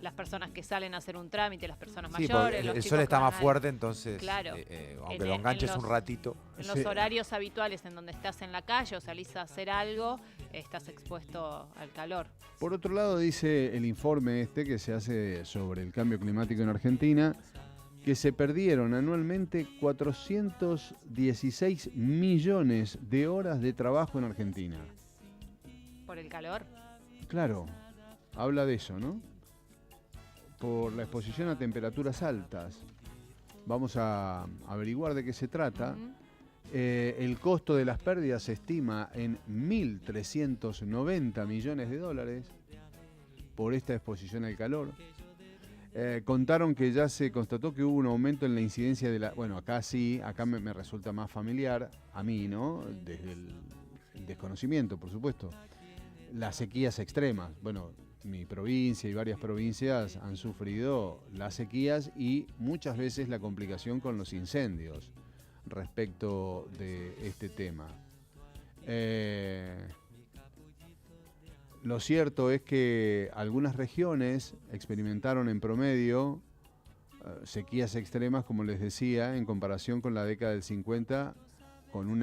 las personas que salen a hacer un trámite, las personas Sí, mayores, porque los el chicos sol que está van más fuerte, entonces, claro, aunque lo enganches un ratito. en los horarios habituales en donde estás en la calle o salís a hacer algo, estás expuesto al calor. Por otro lado, dice el informe que se hace sobre el cambio climático en Argentina, que se perdieron anualmente 416 millones de horas de trabajo en Argentina. ¿Por el calor? Claro, habla de eso, ¿no? Por la exposición a temperaturas altas. Vamos a averiguar de qué se trata. El costo de las pérdidas se estima en 1.390 millones de dólares por esta exposición al calor. Contaron que ya se constató que hubo un aumento en la incidencia de la... Bueno, acá sí, acá me resulta más familiar, a mí, ¿no? Desde el desconocimiento, por supuesto. Las sequías extremas. Bueno, mi provincia y varias provincias han sufrido las sequías y muchas veces la complicación con los incendios respecto de este tema. Lo cierto es que algunas regiones experimentaron en promedio sequías extremas, como les decía, en comparación con la década del 50, con un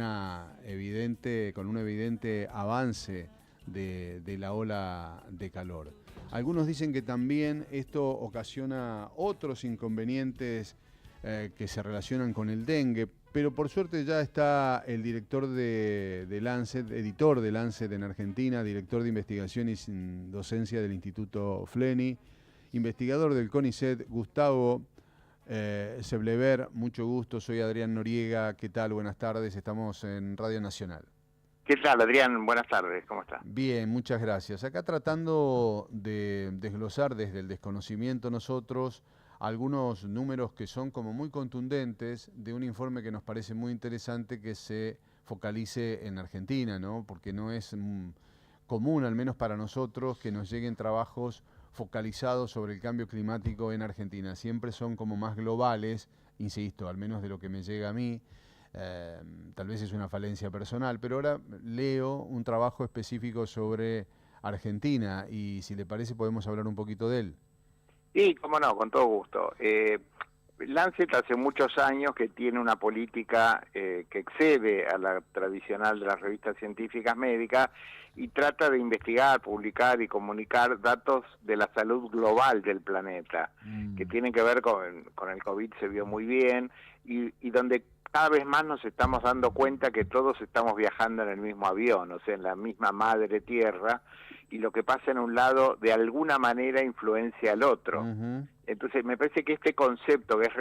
evidente avance de la ola de calor. Algunos dicen que también esto ocasiona otros inconvenientes que se relacionan con el dengue, pero por suerte ya está el director de Lancet, editor de Lancet en Argentina, director de investigación y docencia del Instituto Fleni, investigador del CONICET, Gustavo Seblever. Mucho gusto, soy Adrián Noriega. ¿Qué tal? Buenas tardes, estamos en Radio Nacional. ¿Qué tal, Adrián? Buenas tardes, ¿cómo está? Bien, muchas gracias. Acá tratando de desglosar desde el desconocimiento nosotros algunos números que son como muy contundentes de un informe que nos parece muy interesante que se focalice en Argentina, ¿no? Porque no es común, al menos para nosotros, que nos lleguen trabajos focalizados sobre el cambio climático en Argentina. Siempre son como más globales, insisto, al menos de lo que me llega a mí. Tal vez es una falencia personal, pero ahora leo un trabajo específico sobre Argentina y si le parece podemos hablar un poquito de él. Sí, cómo no, con todo gusto. Lancet hace muchos años que tiene una política que excede a la tradicional de las revistas científicas médicas y trata de investigar, publicar y comunicar datos de la salud global del planeta, que tienen que ver con el COVID, se vio muy bien, y donde cada vez más nos estamos dando cuenta que todos estamos viajando en el mismo avión, o sea, en la misma madre tierra, y lo que pasa en un lado de alguna manera influencia al otro. Entonces me parece que este concepto, que es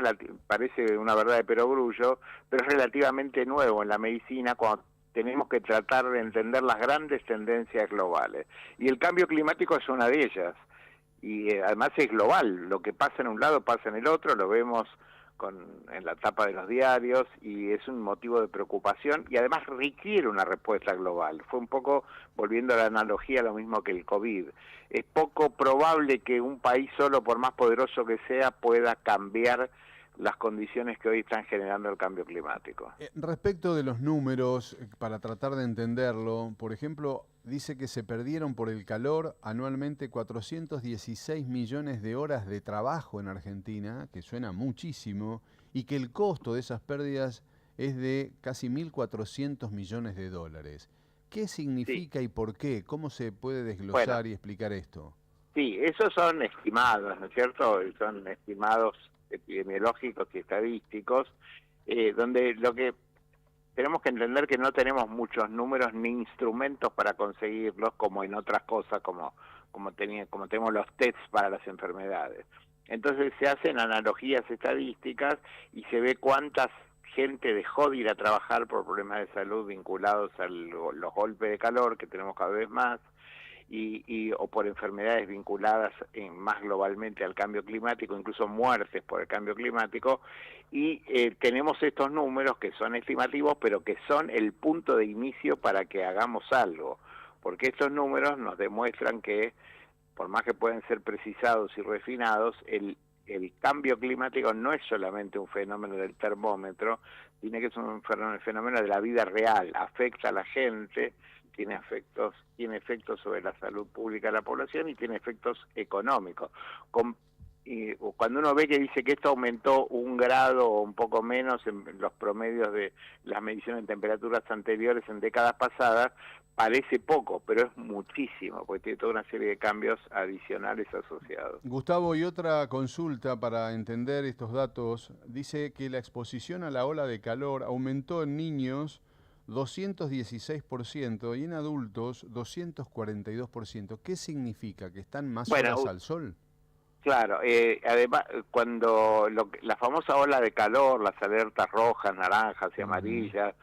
parece una verdad de perogrullo, pero es relativamente nuevo en la medicina cuando tenemos que tratar de entender las grandes tendencias globales. Y el cambio climático es una de ellas. Y además es global, lo que pasa en un lado pasa en el otro, lo vemos en la tapa de los diarios y es un motivo de preocupación y además requiere una respuesta global. Fue un poco, volviendo a la analogía, lo mismo que el COVID. Es poco probable que un país solo, por más poderoso que sea, pueda cambiar las condiciones que hoy están generando el cambio climático. Respecto de los números, para tratar de entenderlo, por ejemplo, dice que se perdieron por el calor anualmente 416 millones de horas de trabajo en Argentina, que suena muchísimo, y que el costo de esas pérdidas es de casi 1.400 millones de dólares. ¿Qué significa y por qué? ¿Cómo se puede desglosar y explicar esto? Sí, esos son estimados, ¿no es cierto? Son estimados epidemiológicos y estadísticos, donde lo que tenemos que entender que no tenemos muchos números ni instrumentos para conseguirlos, como en otras cosas, como tenemos los tests para las enfermedades. Entonces se hacen analogías estadísticas y se ve cuántas gente dejó de ir a trabajar por problemas de salud vinculados a los golpes de calor que tenemos cada vez más, o por enfermedades vinculadas más globalmente al cambio climático, incluso muertes por el cambio climático, y tenemos estos números que son estimativos, pero que son el punto de inicio para que hagamos algo, porque estos números nos demuestran que, por más que pueden ser precisados y refinados, el cambio climático no es solamente un fenómeno del termómetro, tiene que ser un fenómeno de la vida real, afecta a la gente, tiene efectos sobre la salud pública de la población y tiene efectos económicos. Y cuando uno ve que dice que esto aumentó 1 grado o un poco menos en los promedios de las mediciones de temperaturas anteriores en décadas pasadas, parece poco, pero es muchísimo, porque tiene toda una serie de cambios adicionales asociados. Gustavo, y otra consulta para entender estos datos. Dice que la exposición a la ola de calor aumentó en niños 216% y en adultos 242%. ¿Qué significa? ¿Que están más horas al sol? Claro, además, cuando la famosa ola de calor, las alertas rojas, naranjas y amarillas,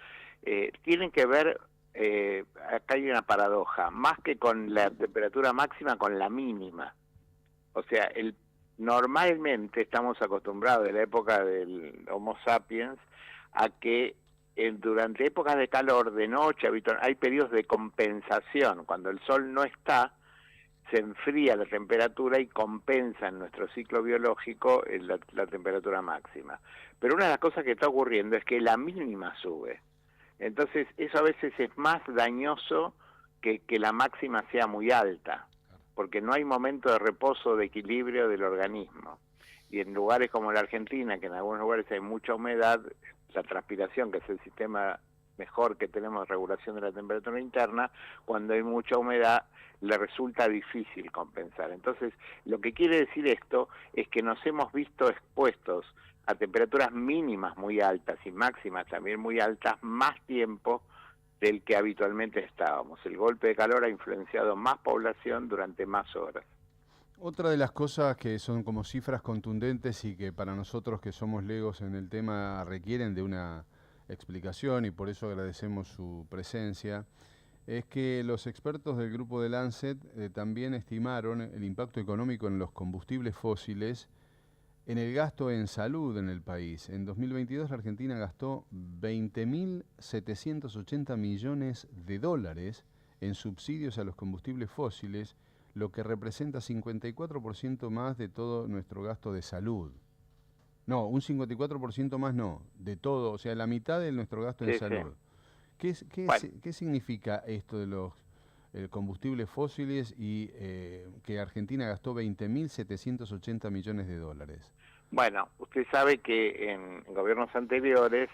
tienen que ver, acá hay una paradoja, más que con la temperatura máxima, con la mínima. O sea, normalmente estamos acostumbrados de la época del Homo sapiens a que durante épocas de calor, de noche, hay periodos de compensación. Cuando el sol no está, se enfría la temperatura y compensa en nuestro ciclo biológico la temperatura máxima. Pero una de las cosas que está ocurriendo es que la mínima sube. Entonces eso a veces es más dañoso que la máxima sea muy alta, porque no hay momento de reposo, de equilibrio del organismo. Y en lugares como la Argentina, que en algunos lugares hay mucha humedad, la transpiración, que es el sistema mejor que tenemos de regulación de la temperatura interna, cuando hay mucha humedad le resulta difícil compensar. Entonces, lo que quiere decir esto es que nos hemos visto expuestos a temperaturas mínimas muy altas y máximas también muy altas más tiempo del que habitualmente estábamos. El golpe de calor ha influenciado más población durante más horas. Otra de las cosas que son como cifras contundentes y que para nosotros que somos legos en el tema requieren de una explicación y por eso agradecemos su presencia, es que los expertos del grupo de Lancet también estimaron el impacto económico en los combustibles fósiles en el gasto en salud en el país. En 2022 la Argentina gastó 20.780 millones de dólares en subsidios a los combustibles fósiles, lo que representa 54% más de todo nuestro gasto de salud. No, un 54% más no, de todo, o sea, la mitad de nuestro gasto en salud. ¿Qué significa esto de los combustibles fósiles y que Argentina gastó 20.780 millones de dólares? Bueno, usted sabe que en gobiernos anteriores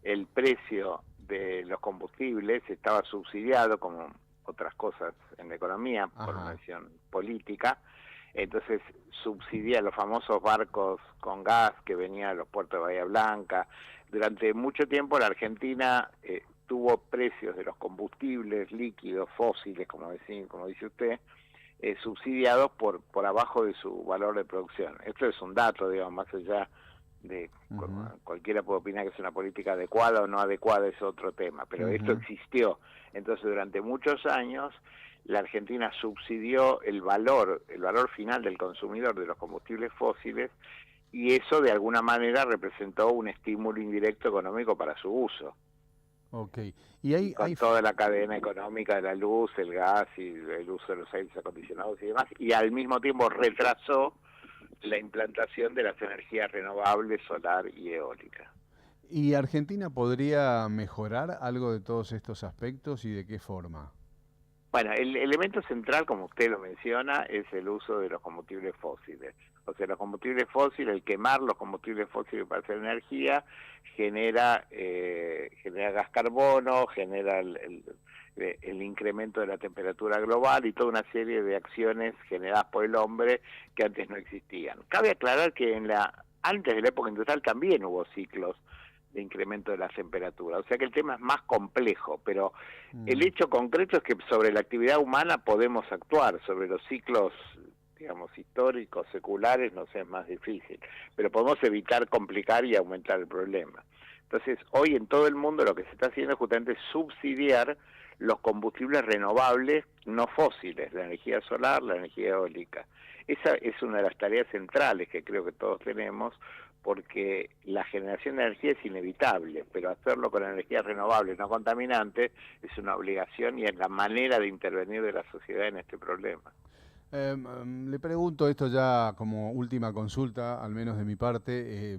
el precio de los combustibles estaba subsidiado, como otras cosas en la economía, por una decisión política. Entonces subsidia los famosos barcos con gas que venían a los puertos de Bahía Blanca. Durante mucho tiempo la Argentina tuvo precios de los combustibles líquidos, fósiles, como dice usted, subsidiados por abajo de su valor de producción. Esto es un dato, digamos, más allá de cualquiera puede opinar que es una política adecuada o no adecuada, es otro tema, pero esto existió. Entonces durante muchos años la Argentina subsidió el valor final del consumidor de los combustibles fósiles y eso de alguna manera representó un estímulo indirecto económico para su uso. Okay. Con toda la cadena económica de la luz, el gas y el uso de los aires acondicionados y demás, y al mismo tiempo retrasó la implantación de las energías renovables, solar y eólica. ¿Y Argentina podría mejorar algo de todos estos aspectos y de qué forma? Bueno, el elemento central, como usted lo menciona, es el uso de los combustibles fósiles. O sea, los combustibles fósiles, el quemar los combustibles fósiles para hacer energía, genera gas carbono, genera el incremento de la temperatura global y toda una serie de acciones generadas por el hombre que antes no existían. Cabe aclarar que antes de la época industrial también hubo ciclos de incremento de la temperatura, o sea que el tema es más complejo, pero el hecho concreto es que sobre la actividad humana podemos actuar, sobre los ciclos, digamos, históricos, seculares, no sé, es más difícil, pero podemos evitar complicar y aumentar el problema. Entonces, hoy en todo el mundo lo que se está haciendo es justamente subsidiar los combustibles renovables no fósiles, la energía solar, la energía eólica. Esa es una de las tareas centrales que creo que todos tenemos, porque la generación de energía es inevitable, pero hacerlo con energías renovables no contaminantes es una obligación y es la manera de intervenir de la sociedad en este problema. Le pregunto esto ya como última consulta, al menos de mi parte,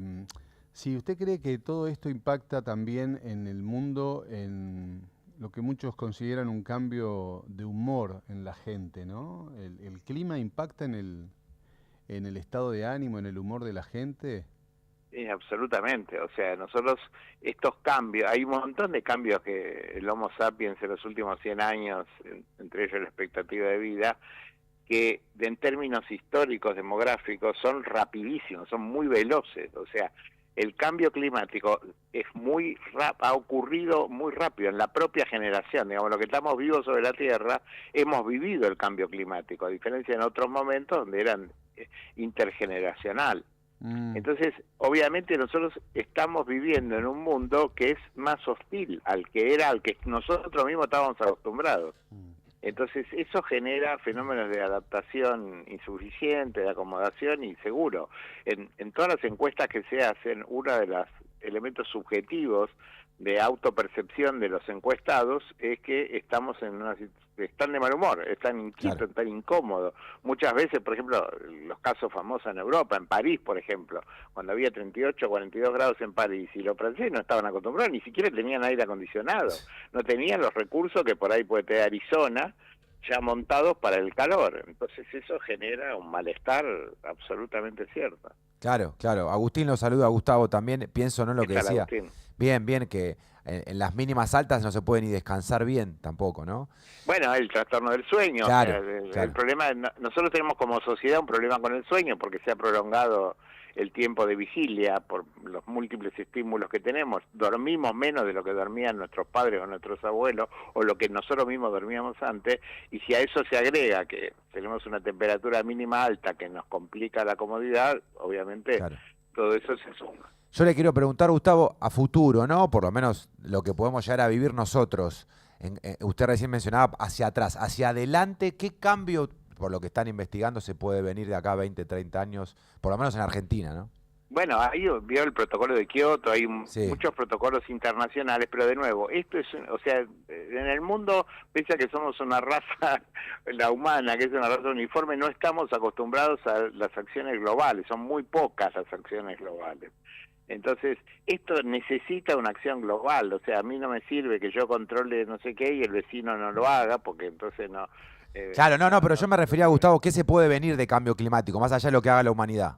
si usted cree que todo esto impacta también en el mundo, en lo que muchos consideran un cambio de humor en la gente, ¿no? ¿El clima impacta en el estado de ánimo, en el humor de la gente? Absolutamente, o sea, nosotros estos cambios, hay un montón de cambios que el Homo sapiens en los últimos 100 años, entre ellos la expectativa de vida, que en términos históricos, demográficos, son rapidísimos, son muy veloces, o sea, el cambio climático ha ocurrido muy rápido en la propia generación, digamos, lo que estamos vivos sobre la Tierra, hemos vivido el cambio climático, a diferencia en otros momentos donde eran intergeneracional. Entonces, obviamente nosotros estamos viviendo en un mundo que es más hostil al que nosotros mismos estábamos acostumbrados. Entonces, eso genera fenómenos de adaptación insuficiente, de acomodación y seguro. En todas las encuestas que se hacen, uno de los elementos subjetivos de autopercepción de los encuestados es que están de mal humor, están inquietos, claro, están incómodos. Muchas veces, por ejemplo, los casos famosos en Europa, en París, por ejemplo, cuando había 38 o 42 grados en París, y los franceses no estaban acostumbrados, ni siquiera tenían aire acondicionado, no tenían los recursos que por ahí puede tener Arizona, ya montados para el calor. Entonces eso genera un malestar absolutamente cierto. Claro, claro. Agustín lo saluda, Gustavo también. Pienso, ¿no?, lo que decía. Agustín? Bien, que en las mínimas altas no se puede ni descansar bien tampoco, ¿no? Bueno, el trastorno del sueño. Claro, el problema, nosotros tenemos como sociedad un problema con el sueño porque se ha prolongado el tiempo de vigilia por los múltiples estímulos que tenemos. Dormimos menos de lo que dormían nuestros padres o nuestros abuelos, o lo que nosotros mismos dormíamos antes, y si a eso se agrega que tenemos una temperatura mínima alta que nos complica la comodidad, obviamente, claro, todo eso se suma. Yo le quiero preguntar, Gustavo, a futuro, ¿no? Por lo menos lo que podemos llegar a vivir nosotros. Usted recién mencionaba hacia atrás, hacia adelante, ¿qué cambio, por lo que están investigando, se puede venir de acá a 20, 30 años, por lo menos en Argentina, ¿no? Bueno, ahí vio el protocolo de Kioto, hay muchos protocolos internacionales, pero de nuevo, esto es, o sea, en el mundo, pese a que somos una raza, la humana, que es una raza uniforme, no estamos acostumbrados a las acciones globales, son muy pocas las acciones globales. Entonces, esto necesita una acción global, o sea, a mí no me sirve que yo controle no sé qué y el vecino no lo haga, porque entonces no... Claro, no, pero yo me refería, Gustavo, ¿qué se puede venir de cambio climático, más allá de lo que haga la humanidad?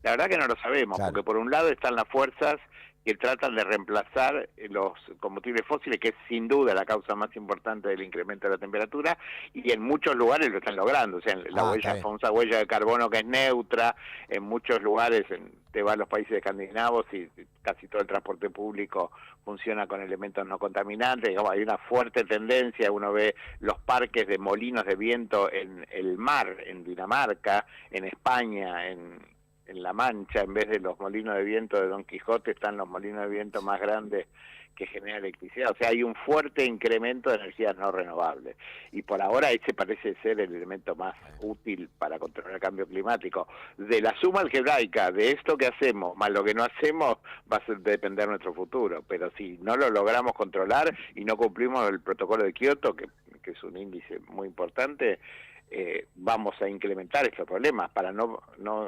La verdad que no lo sabemos, claro, porque por un lado están las fuerzas que tratan de reemplazar los combustibles fósiles, que es sin duda la causa más importante del incremento de la temperatura, y en muchos lugares lo están logrando, o sea, la famosa huella de carbono que es neutra, en muchos lugares, te vas a los países escandinavos y casi todo el transporte público funciona con elementos no contaminantes, digamos, hay una fuerte tendencia, uno ve los parques de molinos de viento en el mar, en Dinamarca, en España, en La Mancha, en vez de los molinos de viento de Don Quijote, están los molinos de viento más grandes que generan electricidad. O sea, hay un fuerte incremento de energías no renovables. Y por ahora ese parece ser el elemento más útil para controlar el cambio climático. De la suma algebraica de esto que hacemos más lo que no hacemos, va a depender nuestro futuro. Pero si no lo logramos controlar y no cumplimos el protocolo de Kioto, que es un índice muy importante, vamos a incrementar estos problemas, para no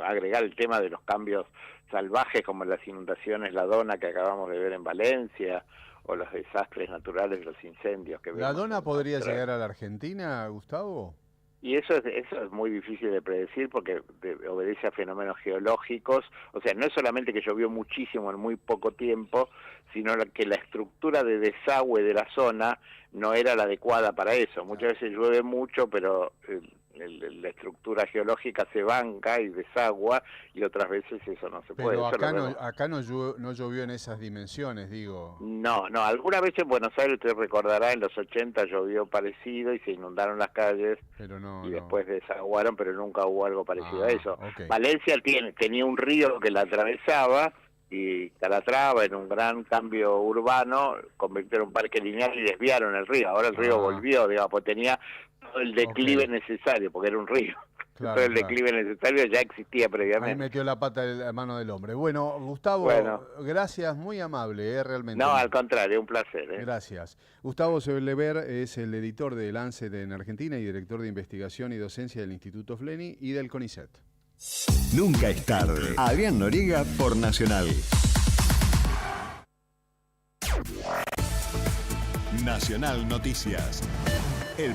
agregar el tema de los cambios salvajes como las inundaciones, la Dona que acabamos de ver en Valencia, o los desastres naturales de los incendios que vemos. ¿La Dona podría llegar a la Argentina, Gustavo? Y eso es muy difícil de predecir porque obedece a fenómenos geológicos, o sea, no es solamente que llovió muchísimo en muy poco tiempo, sino que la estructura de desagüe de la zona no era la adecuada para eso. Muchas veces llueve mucho, pero la estructura geológica se banca y desagua, y otras veces eso no se puede. Pero acá no llovió en esas dimensiones, digo. No, alguna vez en Buenos Aires, usted recordará, en los 80 llovió parecido y se inundaron las calles, pero después desaguaron, pero nunca hubo algo parecido a eso. Okay. Valencia tenía un río que la atravesaba, y Calatrava, en un gran cambio urbano, convirtieron un parque lineal y desviaron el río. Ahora el río volvió, digamos, pues tenía todo el declive necesario, porque era un río. Claro, todo el declive necesario ya existía previamente. Ahí metió la pata de la mano del hombre. Bueno, Gustavo, gracias, muy amable, realmente. No, al contrario, un placer. Gracias. Gustavo Seblever es el editor de Lancet en Argentina y director de investigación y docencia del Instituto Fleni y del CONICET. Nunca es tarde. Adrián Noriega por Nacional. Nacional Noticias.